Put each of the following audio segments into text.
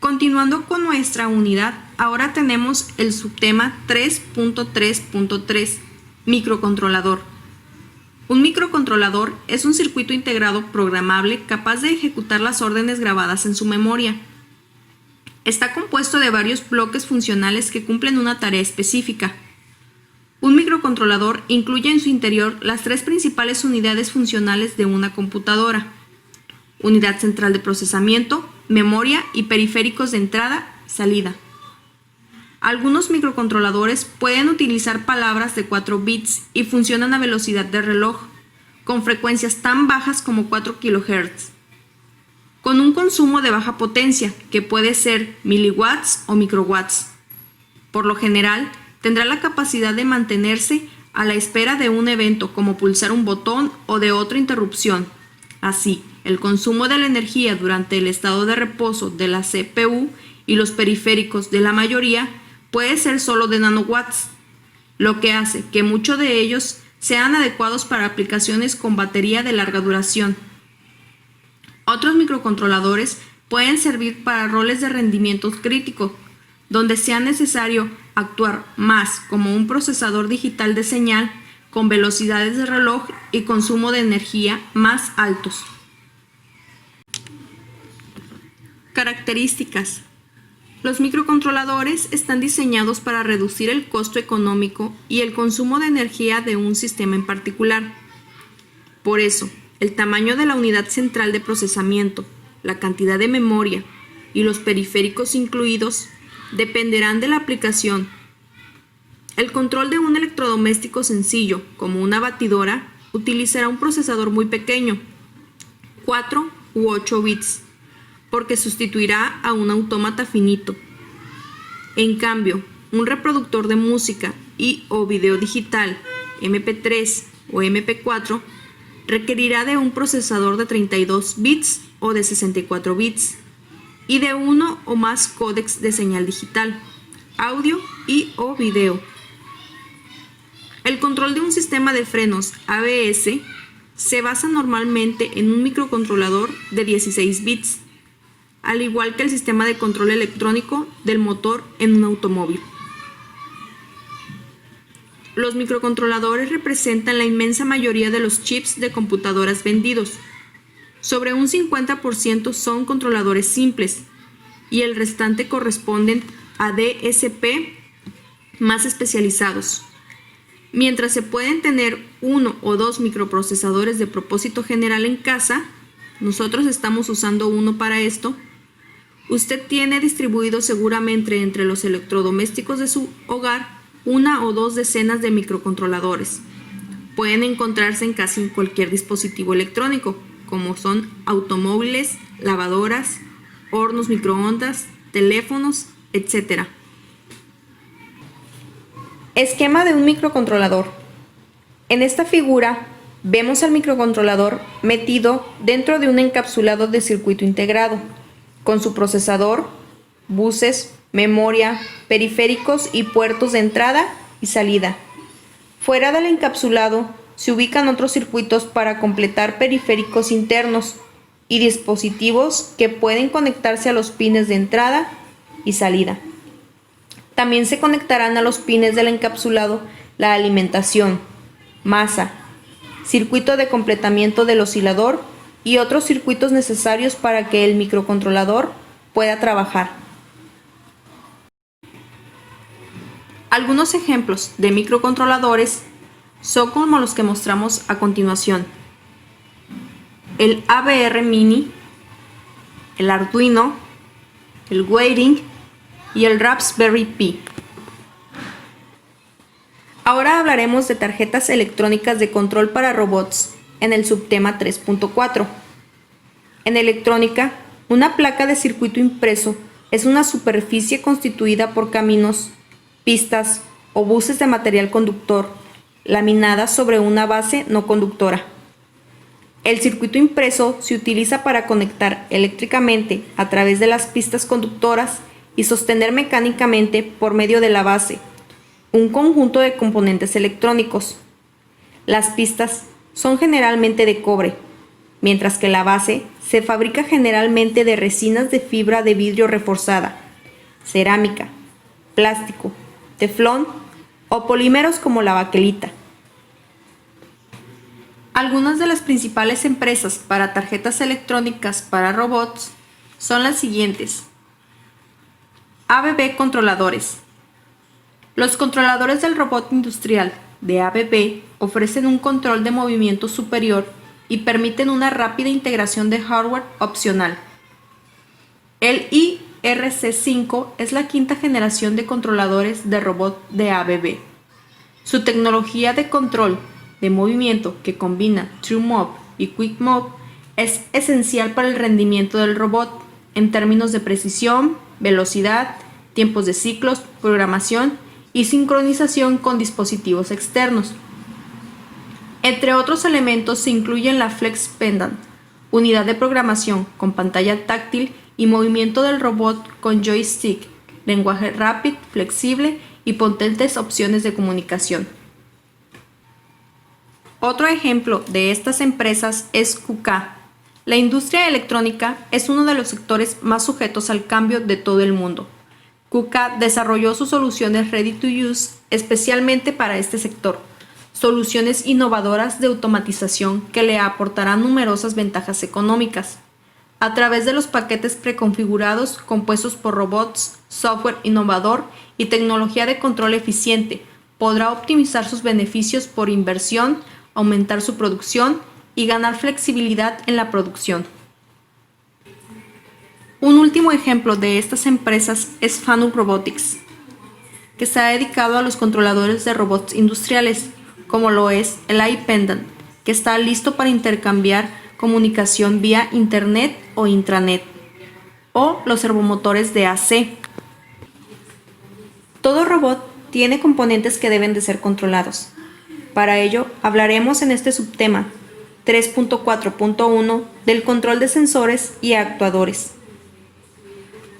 Continuando con nuestra unidad, ahora tenemos el subtema 3.3.3, microcontrolador. Un microcontrolador es un circuito integrado programable capaz de ejecutar las órdenes grabadas en su memoria. Está compuesto de varios bloques funcionales que cumplen una tarea específica. Un microcontrolador incluye en su interior las tres principales unidades funcionales de una computadora: unidad central de procesamiento, memoria y periféricos de entrada-salida. Algunos microcontroladores pueden utilizar palabras de 4 bits y funcionan a velocidad de reloj, con frecuencias tan bajas como 4 kHz, con un consumo de baja potencia, que puede ser miliwatts o microwatts. Por lo general, tendrá la capacidad de mantenerse a la espera de un evento como pulsar un botón o de otra interrupción. Así, el consumo de la energía durante el estado de reposo de la CPU y los periféricos de la mayoría puede ser solo de nanowatts, lo que hace que muchos de ellos sean adecuados para aplicaciones con batería de larga duración. Otros microcontroladores pueden servir para roles de rendimiento crítico, donde sea necesario actuar más como un procesador digital de señal con velocidades de reloj y consumo de energía más altos. Características. Los microcontroladores están diseñados para reducir el costo económico y el consumo de energía de un sistema en particular. Por eso, el tamaño de la unidad central de procesamiento, la cantidad de memoria y los periféricos incluidos dependerán de la aplicación. El control de un electrodoméstico sencillo, como una batidora, utilizará un procesador muy pequeño, 4 u 8 bits, porque sustituirá a un autómata finito. En cambio, un reproductor de música o video digital, MP3 o MP4, requerirá de un procesador de 32 bits o de 64 bits y de uno o más códecs de señal digital, audio o video. El control de un sistema de frenos ABS se basa normalmente en un microcontrolador de 16 bits, al igual que el sistema de control electrónico del motor en un automóvil. Los microcontroladores representan la inmensa mayoría de los chips de computadoras vendidos. Sobre un 50% son controladores simples y el restante corresponden a DSP más especializados. Mientras se pueden tener uno o dos microprocesadores de propósito general en casa, nosotros estamos usando uno para esto, usted tiene distribuido seguramente entre los electrodomésticos de su hogar una o dos decenas de microcontroladores. Pueden encontrarse en casi cualquier dispositivo electrónico, como son automóviles, lavadoras, hornos microondas, teléfonos, etc. Esquema de un microcontrolador. En esta figura vemos al microcontrolador metido dentro de un encapsulado de circuito integrado, con su procesador, buses, memoria, periféricos y puertos de entrada y salida. Fuera del encapsulado se ubican otros circuitos para completar periféricos internos y dispositivos que pueden conectarse a los pines de entrada y salida. También se conectarán a los pines del encapsulado la alimentación, masa, circuito de completamiento del oscilador y otros circuitos necesarios para que el microcontrolador pueda trabajar. Algunos ejemplos de microcontroladores son como los que mostramos a continuación: el AVR Mini, el Arduino, el Waiting y el Raspberry Pi. Ahora hablaremos de tarjetas electrónicas de control para robots en el subtema 3.4. En electrónica, una placa de circuito impreso es una superficie constituida por caminos, pistas o buses de material conductor, laminadas sobre una base no conductora. El circuito impreso se utiliza para conectar eléctricamente a través de las pistas conductoras y sostener mecánicamente por medio de la base un conjunto de componentes electrónicos. Las pistas son generalmente de cobre, mientras que la base Se fabrica generalmente de resinas de fibra de vidrio reforzada, cerámica, plástico, teflón o polímeros como la baquelita. Algunas de las principales empresas para tarjetas electrónicas para robots son las siguientes. ABB Controladores. Los controladores del robot industrial de ABB ofrecen un control de movimiento superior y permiten una rápida integración de hardware opcional. El IRC5 es la quinta generación de controladores de robot de ABB. Su tecnología de control de movimiento que combina True Move y Quick Move es esencial para el rendimiento del robot en términos de precisión, velocidad, tiempos de ciclos, programación y sincronización con dispositivos externos. Entre otros elementos se incluyen la Flex Pendant, unidad de programación con pantalla táctil y movimiento del robot con joystick, lenguaje rápido, flexible y potentes opciones de comunicación. Otro ejemplo de estas empresas es QK. La industria electrónica es uno de los sectores más sujetos al cambio de todo el mundo. QK desarrolló sus soluciones Ready to Use especialmente para este sector, soluciones innovadoras de automatización que le aportarán numerosas ventajas económicas. A través de los paquetes preconfigurados compuestos por robots, software innovador y tecnología de control eficiente, podrá optimizar sus beneficios por inversión, aumentar su producción y ganar flexibilidad en la producción. Un último ejemplo de estas empresas es Fanuc Robotics, que se ha dedicado a los controladores de robots industriales, como lo es el iPendant, que está listo para intercambiar comunicación vía Internet o intranet, o los servomotores de AC. Todo robot tiene componentes que deben de ser controlados. Para ello, hablaremos en este subtema 3.4.1 del control de sensores y actuadores.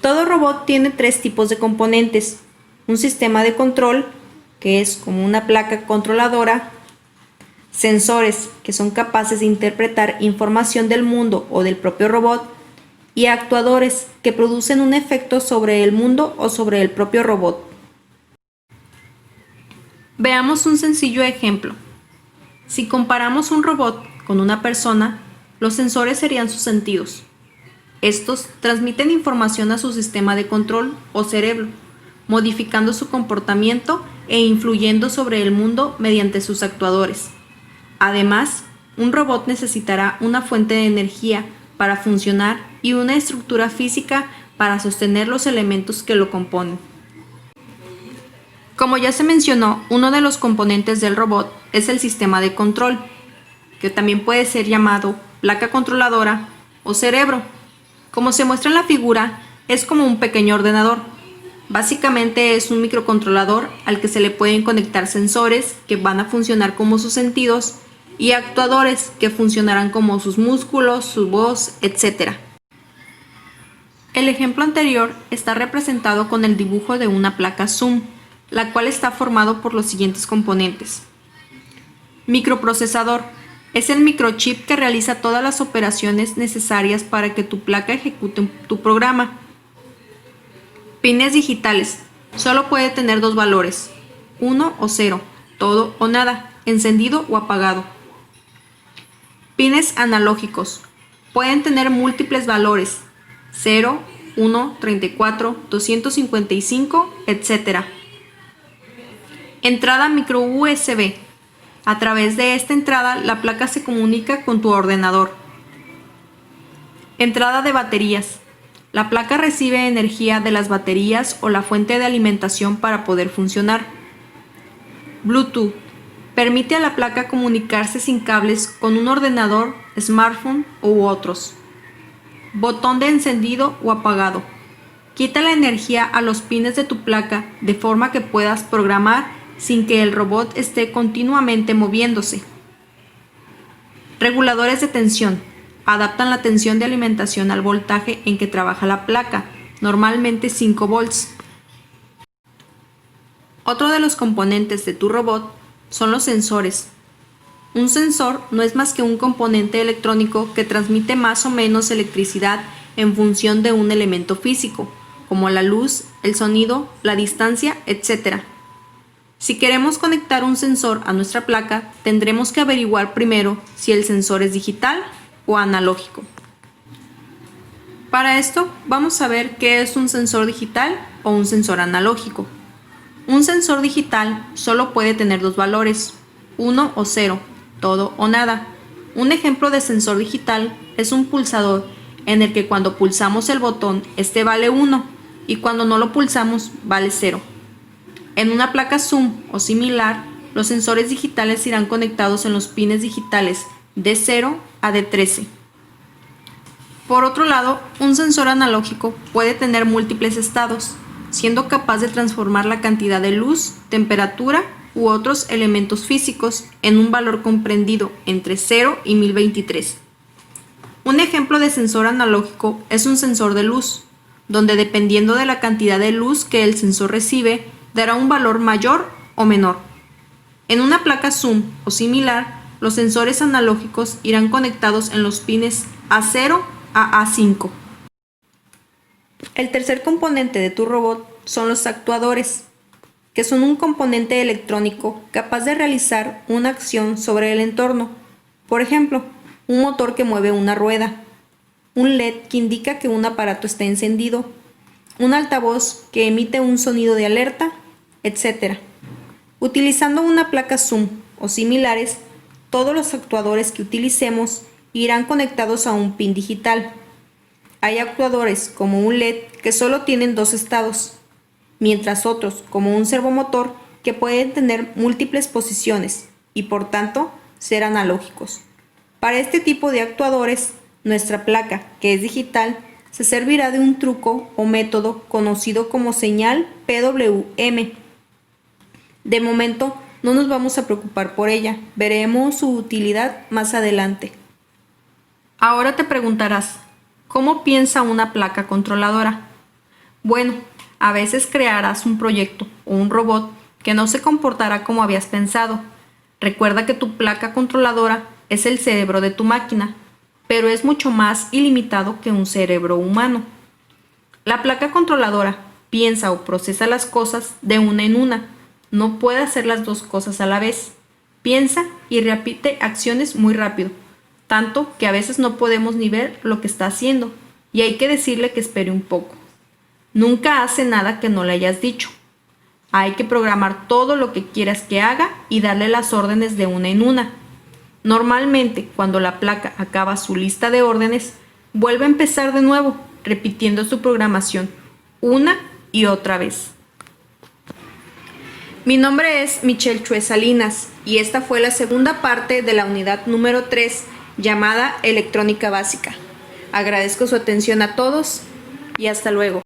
Todo robot tiene tres tipos de componentes: un sistema de control, que es como una placa controladora, sensores, que son capaces de interpretar información del mundo o del propio robot, y actuadores, que producen un efecto sobre el mundo o sobre el propio robot. Veamos un sencillo ejemplo. Si comparamos un robot con una persona, los sensores serían sus sentidos. Estos transmiten información a su sistema de control o cerebro, modificando su comportamiento e influyendo sobre el mundo mediante sus actuadores. Además, un robot necesitará una fuente de energía para funcionar y una estructura física para sostener los elementos que lo componen. Como ya se mencionó, uno de los componentes del robot es el sistema de control, que también puede ser llamado placa controladora o cerebro. Como se muestra en la figura, es como un pequeño ordenador. Básicamente es un microcontrolador al que se le pueden conectar sensores que van a funcionar como sus sentidos y actuadores que funcionarán como sus músculos, su voz, etc. El ejemplo anterior está representado con el dibujo de una placa Zoom, la cual está formado por los siguientes componentes. Microprocesador. Es el microchip que realiza todas las operaciones necesarias para que tu placa ejecute tu programa. Pines digitales. Solo puede tener dos valores, 1 o 0, todo o nada, encendido o apagado. Pines analógicos. Pueden tener múltiples valores, 0, 1, 34, 255, etc. Entrada micro USB. A través de esta entrada, la placa se comunica con tu ordenador. Entrada de baterías. La placa recibe energía de las baterías o la fuente de alimentación para poder funcionar. Bluetooth. Permite a la placa comunicarse sin cables con un ordenador, smartphone u otros. Botón de encendido o apagado. Quita la energía a los pines de tu placa de forma que puedas programar sin que el robot esté continuamente moviéndose. Reguladores de tensión. Adaptan la tensión de alimentación al voltaje en que trabaja la placa, normalmente 5 volts. Otro de los componentes de tu robot son los sensores. Un sensor no es más que un componente electrónico que transmite más o menos electricidad en función de un elemento físico, como la luz, el sonido, la distancia, etc. Si queremos conectar un sensor a nuestra placa, tendremos que averiguar primero si el sensor es digital o analógico. Para esto, vamos a ver qué es un sensor digital o un sensor analógico. Un sensor digital solo puede tener dos valores, 1 o 0, todo o nada. Un ejemplo de sensor digital es un pulsador en el que cuando pulsamos el botón, este vale 1 y cuando no lo pulsamos vale 0. En una placa Zoom o similar, los sensores digitales irán conectados en los pines digitales D0 a D13. Por otro lado, un sensor analógico puede tener múltiples estados, siendo capaz de transformar la cantidad de luz, temperatura u otros elementos físicos en un valor comprendido entre 0 y 1023. Un ejemplo de sensor analógico es un sensor de luz, donde dependiendo de la cantidad de luz que el sensor recibe, dará un valor mayor o menor. En una placa Zoom o similar, los sensores analógicos irán conectados en los pines A0 a A5. El tercer componente de tu robot son los actuadores, que son un componente electrónico capaz de realizar una acción sobre el entorno. Por ejemplo, un motor que mueve una rueda, un LED que indica que un aparato está encendido, un altavoz que emite un sonido de alerta, etc. Utilizando una placa Zoom o similares, todos los actuadores que utilicemos irán conectados a un pin digital. Hay actuadores como un LED que solo tienen dos estados, mientras otros como un servomotor que pueden tener múltiples posiciones y por tanto ser analógicos. Para este tipo de actuadores, nuestra placa, que es digital, se servirá de un truco o método conocido como señal PWM. De momento, no nos vamos a preocupar por ella, veremos su utilidad más adelante. Ahora te preguntarás, ¿cómo piensa una placa controladora? Bueno, a veces crearás un proyecto o un robot que no se comportará como habías pensado. Recuerda que tu placa controladora es el cerebro de tu máquina, pero es mucho más ilimitado que un cerebro humano. La placa controladora piensa o procesa las cosas de una en una. No puede hacer las dos cosas a la vez. Piensa y repite acciones muy rápido, tanto que a veces no podemos ni ver lo que está haciendo y hay que decirle que espere un poco. Nunca hace nada que no le hayas dicho. Hay que programar todo lo que quieras que haga y darle las órdenes de una en una. Normalmente, cuando la placa acaba su lista de órdenes, vuelve a empezar de nuevo, repitiendo su programación una y otra vez. Mi nombre es Michelle Chue Salinas y esta fue la segunda parte de la unidad número 3 llamada Electrónica Básica. Agradezco su atención a todos y hasta luego.